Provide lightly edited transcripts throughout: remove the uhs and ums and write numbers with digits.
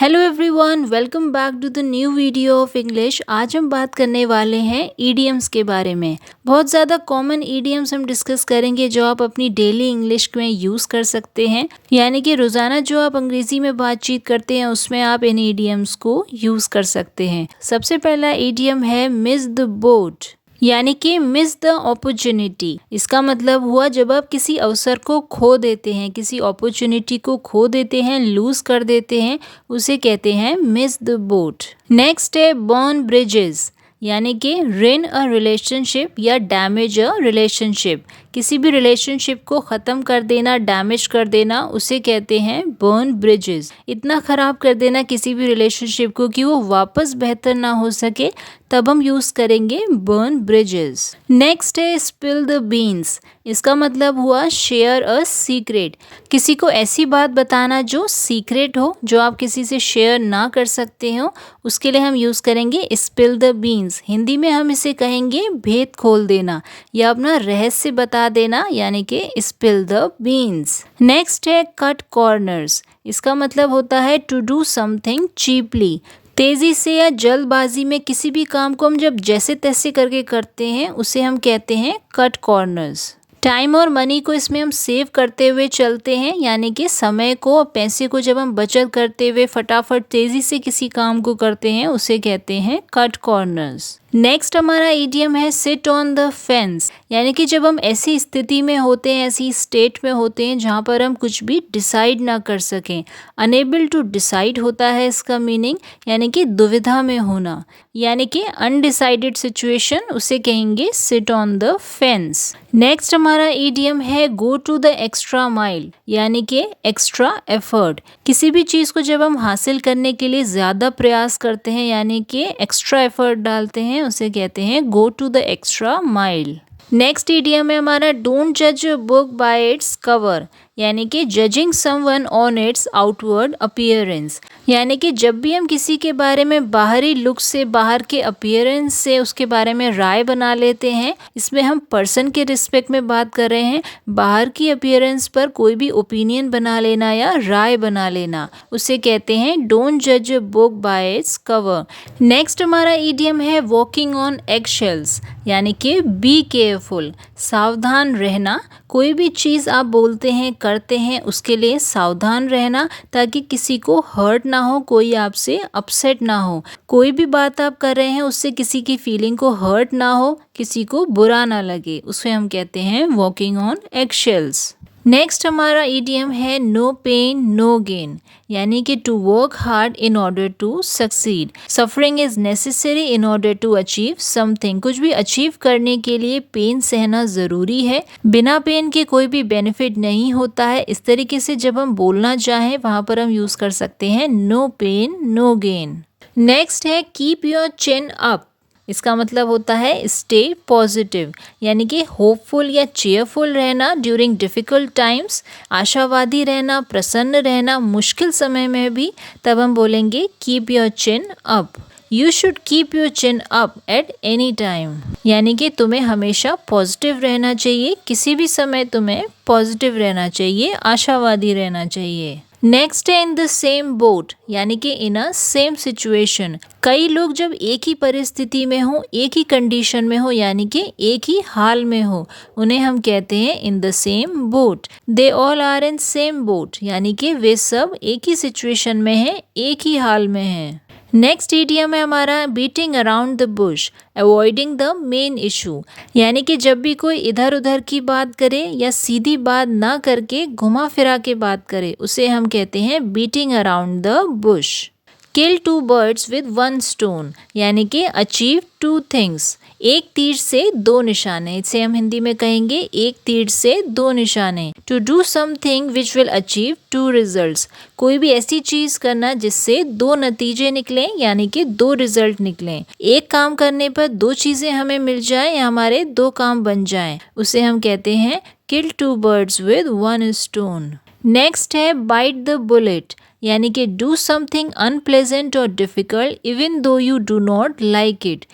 Hello everyone, welcome back to the new video of English. आज हम बात करने वाले हैं ईडियम्स के बारे में। बहुत ज़्यादा कॉमन ईडियम्स हम डिस्कस करेंगे जो आप अपनी डेली इंग्लिश में यूज़ कर सकते हैं, यानी कि रोज़ाना जो आप अंग्रेज़ी में बातचीत करते हैं उसमें आप इन ईडियम्स को यूज़ कर सकते हैं। सबसे पहला ईडियम है मिस द बोट, यानी कि मिस द अपॉर्चुनिटी। इसका मतलब हुआ जब आप किसी अवसर को खो देते हैं, किसी अपॉर्चुनिटी को खो देते हैं, लूज कर देते हैं, उसे कहते हैं मिस द बोट। नेक्स्ट है बर्न ब्रिजेस, यानी कि रेन अ रिलेशनशिप या डैमेज अ रिलेशनशिप। किसी भी रिलेशनशिप को ख़त्म कर देना, डैमेज कर देना, उसे कहते हैं बर्न ब्रिजेस। इतना ख़राब कर देना किसी भी रिलेशनशिप को कि वो वापस बेहतर ना हो सके, तब हम यूज़ करेंगे बर्न ब्रिजेस। नेक्स्ट है स्पिल द बीन्स। इसका मतलब हुआ शेयर अ सीक्रेट। किसी को ऐसी बात बताना जो सीक्रेट हो, जो आप किसी से शेयर ना कर सकते हो, उसके लिए हम यूज़ करेंगे स्पिल द बीन्स। हिंदी में हम इसे कहेंगे भेद खोल देना या अपना रहस्य बता देना, यानी कि स्पिल द बीन्स। नेक्स्ट है कट कॉर्नर्स। इसका मतलब होता है टू डू समथिंग चीपली। तेज़ी से या जल्दबाजी में किसी भी काम को हम जब जैसे तैसे करके करते हैं उसे हम कहते हैं कट कॉर्नर्स। टाइम और मनी को इसमें हम सेव करते हुए चलते हैं, यानी कि समय को और पैसे को जब हम बचत करते हुए फटाफट तेज़ी से किसी काम को करते हैं उसे कहते हैं कट कॉर्नर्स। नेक्स्ट हमारा ईडियम है सिट ऑन द फेंस, यानी कि जब हम ऐसी स्थिति में होते हैं, ऐसी स्टेट में होते हैं जहाँ पर हम कुछ भी डिसाइड ना कर सकें। अनेबल टू डिसाइड होता है इसका मीनिंग, यानी कि दुविधा में होना, यानी कि अनडिसाइडेड सिचुएशन, उसे कहेंगे sit on the fence. Next हमारा ईडियम है go to the extra mile, यानी कि एक्स्ट्रा एफर्ट। किसी भी चीज़ को जब हम हासिल करने के लिए ज़्यादा प्रयास करते हैं, यानी कि एक्स्ट्रा एफर्ट डालते हैं, उसे कहते हैं go to the extra mile. Next idiom है हमारा डोंट जज a book by its cover, यानी कि judging someone on its outward appearance. यानी कि जब भी हम किसी के बारे में बाहरी लुक से, बाहर के अपीयरेंस से उसके बारे में राय बना लेते हैं, इसमें हम पर्सन के रिस्पेक्ट में बात कर रहे हैं। बाहर की अपीयरेंस पर कोई भी ओपिनियन बना लेना या राय बना लेना, उसे कहते हैं डोंट जज a book by its cover. Next हमारा ईडियम है वॉकिंग ऑन एगशेल्स, यानी कि बी केयरफुल, सावधान रहना। कोई भी चीज़ आप बोलते हैं, करते हैं, उसके लिए सावधान रहना ताकि किसी को हर्ट ना हो, कोई आपसे अपसेट ना हो। कोई भी बात आप कर रहे हैं उससे किसी की फीलिंग को हर्ट ना हो, किसी को बुरा ना लगे, उसे हम कहते हैं वॉकिंग ऑन एगशेल्स। नेक्स्ट हमारा ईडियम है नो पेन नो गेन, यानी कि to work hard in order to succeed. Suffering is necessary in order to achieve something. कुछ भी अचीव करने के लिए पेन सहना ज़रूरी है, बिना पेन के कोई भी बेनिफिट नहीं होता है। इस तरीके से जब हम बोलना चाहें वहाँ पर हम यूज़ कर सकते हैं no pain no gain. Next है कीप योर चिन अप। इसका मतलब होता है स्टे पॉजिटिव, यानी कि होपफुल या चेयरफुल रहना ड्यूरिंग डिफ़िकल्ट टाइम्स। आशावादी रहना, प्रसन्न रहना मुश्किल समय में भी, तब हम बोलेंगे keep your chin up. You should keep your chin up at any time, यानी कि तुम्हें हमेशा पॉजिटिव रहना चाहिए, किसी भी समय तुम्हें पॉजिटिव रहना चाहिए, आशावादी रहना चाहिए। नेक्स्ट है इन द सेम बोट, यानी कि इन अ सेम सिचुएशन। कई लोग जब एक ही परिस्थिति में हो, एक ही कंडीशन में हो, यानी कि एक ही हाल में हो, उन्हें हम कहते हैं in the same boat. They all are in same boat, यानी कि वे सब एक ही सिचुएशन में हैं, एक ही हाल में हैं। नेक्स्ट ईडियम है हमारा beating around the Bush, avoiding the main issue, यानी कि जब भी कोई इधर उधर की बात करे या सीधी बात ना करके घुमा फिरा के बात करे, उसे हम कहते हैं beating around the bush. Kill two birds with one stone, यानी कि अचीव टू थिंग्स। एक तीर से दो निशाने, इसे हम हिंदी में कहेंगे एक तीर से दो निशाने। To do something which will achieve two results. कोई भी ऐसी चीज़ करना जिससे दो नतीजे निकलें, यानी कि दो रिजल्ट निकलें। एक काम करने पर दो चीज़ें हमें मिल जाएं या हमारे दो काम बन जाएं, उसे हम कहते हैं kill two birds with one stone. Next है बाइट द बुलेट, यानी कि डू समथिंग अनप्लेजेंट और difficult even though you do not like it.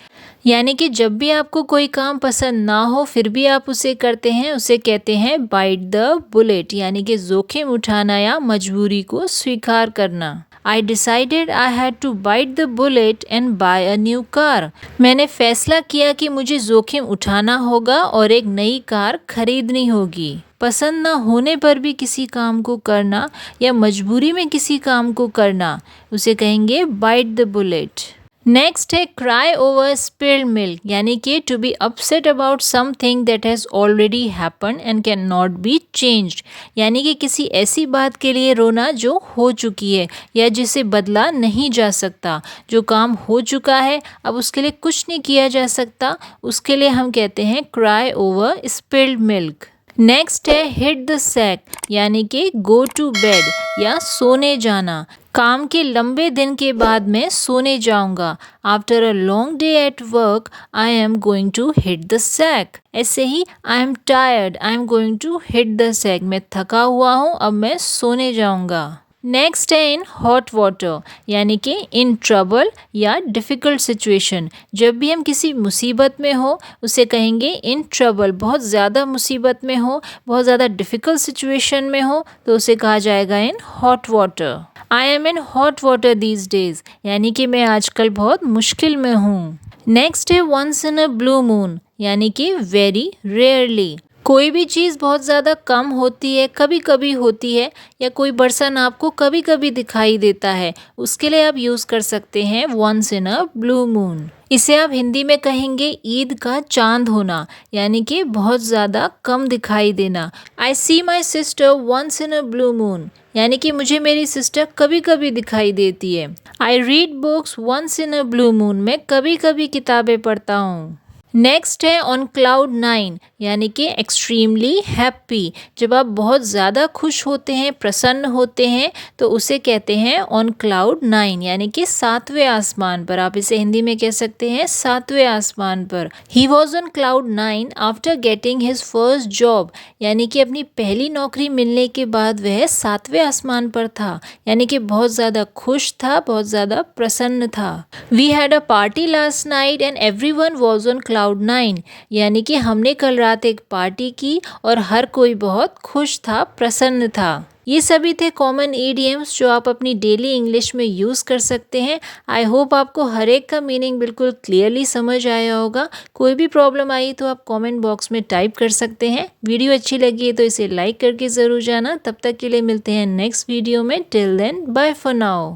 यानी कि जब भी आपको कोई काम पसंद ना हो फिर भी आप उसे करते हैं, उसे कहते हैं बाइट द बुलेट, यानी कि जोखिम उठाना या मजबूरी को स्वीकार करना। I decided I had to bite the bullet and buy a new car. मैंने फैसला किया कि मुझे जोखिम उठाना होगा और एक नई कार खरीदनी होगी। पसंद ना होने पर भी किसी काम को करना या मजबूरी में किसी काम को करना, उसे कहेंगे bite the bullet. नेक्स्ट है क्राई ओवर स्पिल्ड मिल्क, यानी कि to be upset about something that has already happen and can not be changed, यानी कि किसी ऐसी बात के लिए रोना जो हो चुकी है या जिसे बदला नहीं जा सकता। जो काम हो चुका है अब उसके लिए कुछ नहीं किया जा सकता, उसके लिए हम कहते हैं cry over spilled milk. Next है हिट द सैक, यानी कि गो टू बेड या सोने जाना। काम के लंबे दिन के बाद मैं सोने जाऊंगा। After a long day at work I am going to hit the sack. ऐसे ही I am tired I am going to hit the sack, मैं थका हुआ हूँ अब मैं सोने जाऊंगा। नेक्स्ट है इन हॉट वाटर, यानी कि इन ट्रबल या डिफ़िकल्ट सिचुएशन। जब भी हम किसी मुसीबत में हो उसे कहेंगे इन ट्रबल, बहुत ज़्यादा मुसीबत में हो, बहुत ज़्यादा डिफ़िकल्ट सिचुएशन में हो तो उसे कहा जाएगा in hot water. I am in hot water these days, यानी कि मैं आजकल बहुत मुश्किल में हूँ। नेक्स्ट है once in a blue moon, यानी कि वेरी रेयरली। कोई भी चीज़ बहुत ज़्यादा कम होती है, कभी कभी होती है, या कोई पर्सन आपको कभी कभी दिखाई देता है, उसके लिए आप यूज़ कर सकते हैं once in a blue moon. इसे आप हिंदी में कहेंगे ईद का चांद होना, यानी कि बहुत ज़्यादा कम दिखाई देना। I see my sister once in a blue moon, यानी कि मुझे मेरी सिस्टर कभी कभी दिखाई देती है। I read books once in a blue moon, मैं कभी कभी किताबें पढ़ता हूँ। नेक्स्ट है ऑन क्लाउड 9, यानी कि एक्सट्रीमली हैप्पी। जब आप बहुत ज़्यादा खुश होते हैं, प्रसन्न होते हैं तो उसे कहते हैं ऑन क्लाउड 9, यानी कि 7वें आसमान पर। आप इसे हिंदी में कह सकते हैं 7वें आसमान पर। He was on cloud 9 after getting his first job, यानी कि अपनी पहली नौकरी मिलने के बाद वह 7वें आसमान पर था, यानी कि बहुत ज़्यादा खुश था, बहुत ज़्यादा प्रसन्न था। We had a party last night and everyone was on cloud 9, यानी कि हमने कल रात एक पार्टी की और हर कोई बहुत खुश था, प्रसन्न था। ये सभी थे कॉमन ईडियम्स जो आप अपनी डेली इंग्लिश में यूज़ कर सकते हैं। आई होप आपको हर एक का मीनिंग बिल्कुल क्लियरली समझ आया होगा। कोई भी प्रॉब्लम आई तो आप कमेंट बॉक्स में टाइप कर सकते हैं। वीडियो अच्छी लगी है तो इसे लाइक करके ज़रूर जाना। तब तक के लिए मिलते हैं नेक्स्ट वीडियो में। Till then bye for now.